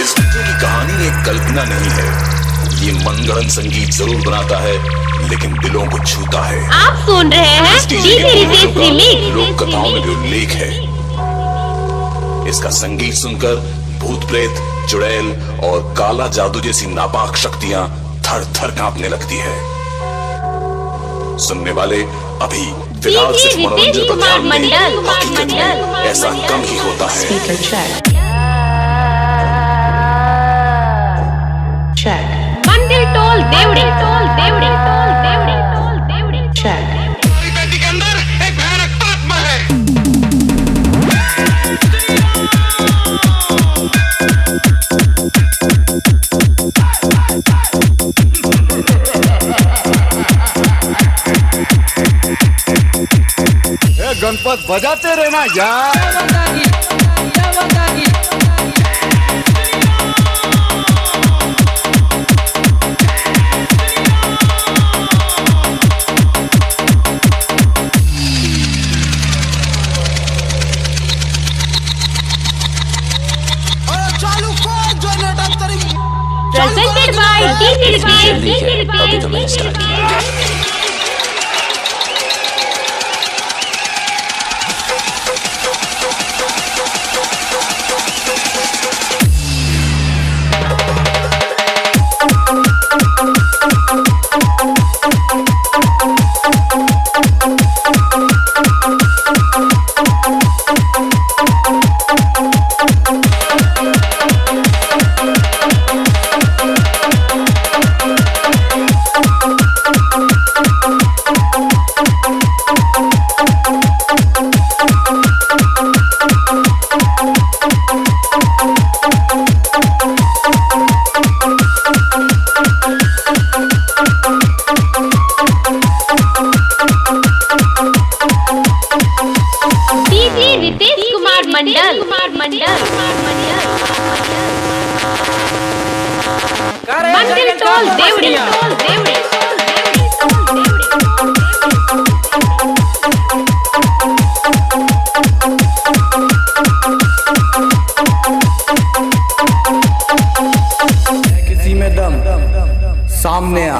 इस डीजे की कहानी एक कल्पना नहीं है। ये मनगढ़ंत संगीत जरूर बनाता है, लेकिन दिलों को छूता है। आप सुन रहे हैं डीजे रितेश रिमिक्स। लोक कथाओं में भी उल्लेख है। इसका संगीत सुनकर भूत प्रेत, चुड़ैल और काला जादू जैसी नापाक शक्तियां थर थर कांपने लगती है। सुनने वाले अभी फिलहाल सिर्फ मनोरंजन पर ध्यान दें, हकीकत में ऐसा कम ही होता है। मंदिर toll Devdi, toll Devdi, toll Devdi, toll Devdi. हमारी बेटी के अंदर एक भयानक आत्मा है। गणपत बजाते रहना यार। Presented by DJ Riतेश। अभी तो मैंने स्टार्ट किया। डीजे रितेश कुमार मंडल, मंदिर टोल देवड़ी, टोल देवड़ी। किसी में दम सामने आ।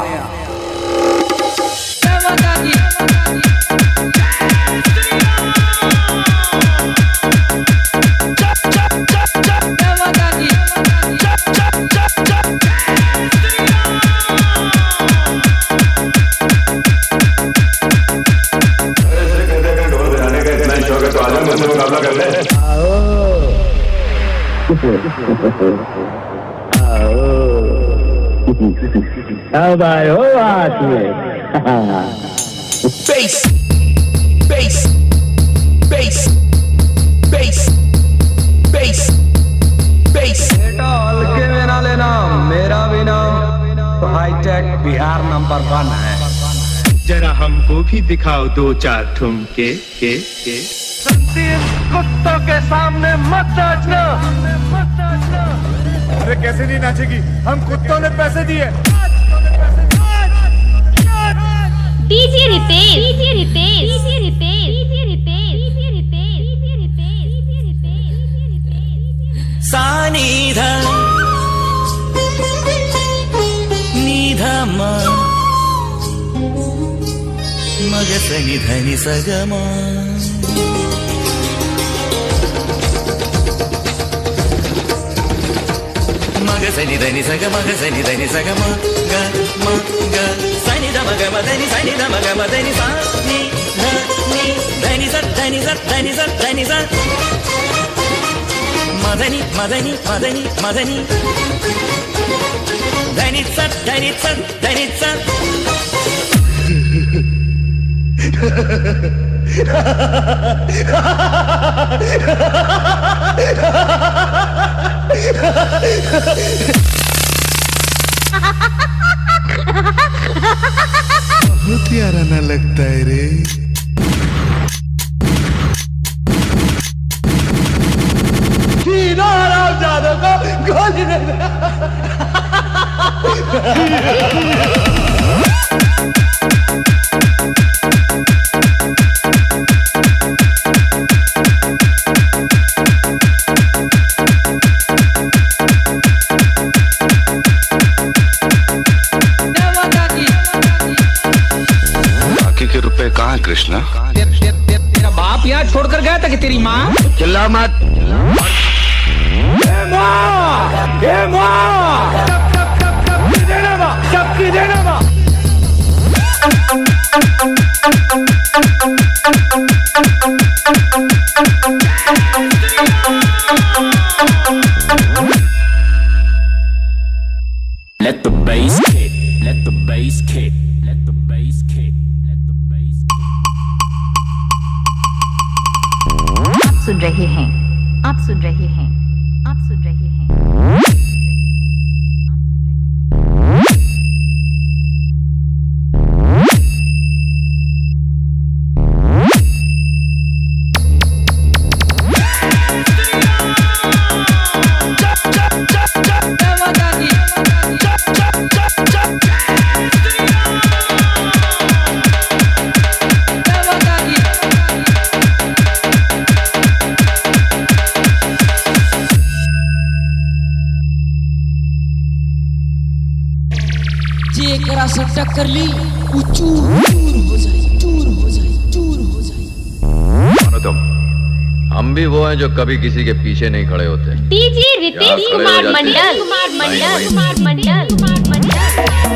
मुकाबला कर ले। अब आए हो हाथ में। Bass, bass, bass, bass, bass, bass। बेटा हल्के में ना लेना, मेरा भी नाम हाईटेक बिहार नंबर 1 है। जरा हमको भी दिखाओ 2-4 ठुमके के। कुत्तों के सामने मत नाचना। अरे कैसे नहीं नाचेगी, हम कुत्तों ने पैसे दिए। DJ Ritesh, DJ Ritesh, DJ Ritesh, DJ Ritesh, DJ Ritesh, DJ Ritesh, DJ Ritesh. सानिधा निधमा मगसनि धनि सगमा मगसनि धनि सग मगसनि धनि सगमा ग म ग सनि ध मग म धनि सनि ध मग म धनि सा नि धनि स धनि स धनि स धनि स मदनी मदनी मदनी मदनी धनि स धनि स धनि स बहुत प्यारा ना लगता है रे। जादू को गोली दे दे। कृष्णा? तेरा बाप यहाँ छोड़कर गया था कि तेरी माँ? चिल्ला मत। सबकी देना बा। Let the bass kick, let the bass kick, let the bass kick, let the bass kick. आप सुन रहे हैं, आप सुन रहे हैं, आप सुन रहे हैं। जेकरा से टक्कर ली वो चूर हो जाए, चूर हो जाए, चूर हो जाए। तुम हम भी वो हैं जो कभी किसी के पीछे नहीं खड़े होते। डीजे रितेश कुमार मंडल, कुमार मंडल, कुमार मंडल, कुमार मंडल।